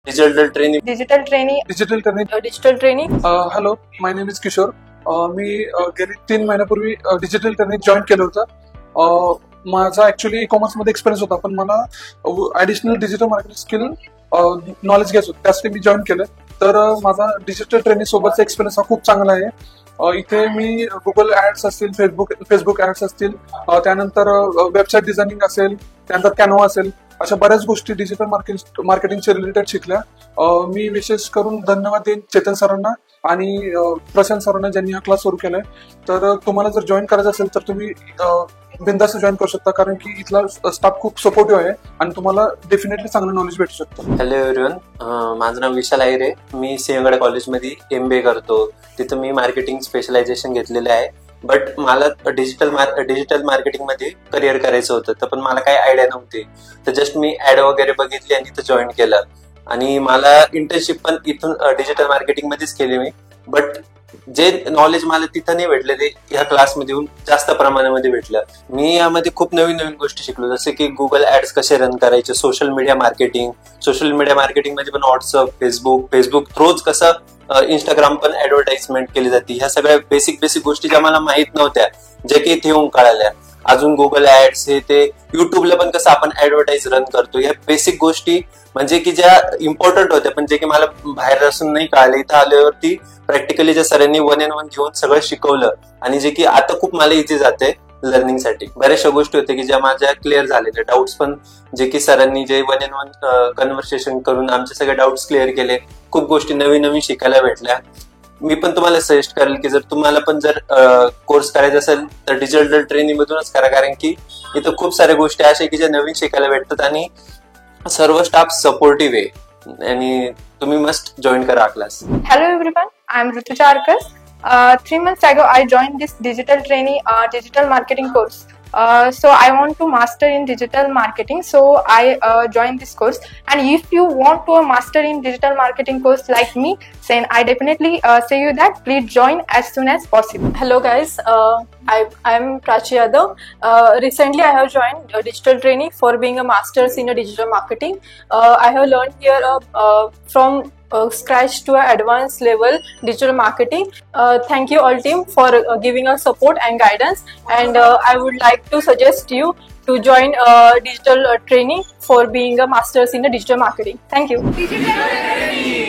Digital training. Digital training. Digital training. Digital training. Hello, my name is Kishore. मी गेली 3 महिन्यापूर्वी digital training join केलं होतं. माझा ऍक्च्युली ई कॉमर्स मध्ये एक्सपिरियन्स होता, पण मला additional digital marketing skill knowledge घ्यायचं होतं, त्यासाठी मी जॉईन केलं. तर माझा डिजिटल ट्रेनिंग सोबतचा एक्सपिरियन्स हा खूप चांगला आहे. इथे मी गुगल ऍड्स असतील, फेसबुक ऍड्स असतील, त्यानंतर वेबसाईट डिझायनिंग असेल, त्यानंतर कॅनवा असेल, अशा बऱ्याच गोष्टी डिजिटल मार्केटिंगच्या रिलेटेड शिकल्या. मी विशेष करून धन्यवाद देईन चेतन सरांना आणि प्रशांत सरांना, ज्यांनी हा क्लास सुरू केलाय. तर तुम्हाला जर जॉईन करायचं असेल तर तुम्ही बिंदास जॉईन करू शकता, कारण की इथला स्टाफ खूप सपोर्टिव्ह आहे आणि तुम्हाला डेफिनेटली चांगलं नॉलेज भेटू शकतं. हॅलो एव्हरीवन, माझं नाव विशाल आयरे. मी सिंहगड कॉलेजमध्ये MBA करतो. तिथं मी मार्केटिंग स्पेशलायझेशन घेतलेलं आहे. बट मला डिजिटल मार्केटिंग मध्ये करिअर करायचं होतं, तर पण मला काही आयडिया नव्हती. तर जस्ट मी ऍड वगैरे बघितली आणि तिथं जॉईन केलं. आणि मला इंटर्नशिप पण इथून डिजिटल मार्केटिंग मध्येच केली मी. बट जे नॉलेज मला तिथं नाही भेटलं, ते ह्या क्लासमध्ये येऊन जास्त प्रमाणामध्ये भेटलं. मी यामध्ये खूप नवीन नवीन गोष्टी शिकलो, जसे की गुगल ऍड्स कसे रन करायचे, सोशल मीडिया मार्केटिंग मध्ये पण व्हॉट्सअप, फेसबुक थ्रूच कसं इंस्टाग्राम पण ऍडव्हर्टाइजमेंट केली जाते. ह्या सगळ्या बेसिक गोष्टी ज्या मला माहित नव्हत्या, जे की इथे येऊन कळाल्या. अजून गुगल ऍड्स हे ते युट्यूबला पण कसं आपण ऍडव्हर्टाईज रन करतो, या बेसिक गोष्टी म्हणजे की ज्या इम्पॉर्टंट होत्या, पण जे की मला बाहेर असून नाही कळाले. इथं आल्यावरती प्रॅक्टिकली ज्या सरांनी 1 on 1 घेऊन सगळं शिकवलं, आणि जे की आता खूप मला इझी जाते लर्निंगसाठी. बऱ्याचशा गोष्टी होत्या की ज्या माझ्या क्लिअर झालेल्या. डाऊट्स पण जे की सरांनी जे 1 on 1 कन्व्हर्सेशन करून आमचे सगळे डाऊट्स क्लिअर केले. खूप गोष्टी नवीन शिकायला भेटल्या. मी पण तुम्हाला सजेस्ट करेल की जर तुम्हाला पण जर कोर्स करायचा असेल तर डिजिटल ट्रेनिंग मधूनच करा, कारण की इथं खूप साऱ्या गोष्टी अशा की ज्या नवीन शिकायला भेटतात आणि सर्व स्टाफ सपोर्टिव्ह आहे, आणि तुम्ही मस्ट जॉईन करा हा class. Hello everyone, I am Rutuja Arkas. 3 months ago, I joined this digital training, digital marketing course. So I want to master in digital marketing. So I joined this course. And if you want to master in digital marketing course like me, then I definitely say you that please join as soon as possible. Hello guys, I am Prachi Yadav. Recently I have joined digital training for being a master's in digital marketing. I have learned here from scratch to an advanced level digital marketing. Thank you all team for giving us support and guidance, and I would like to suggest you to join digital training for being a master's in digital marketing. Thank you.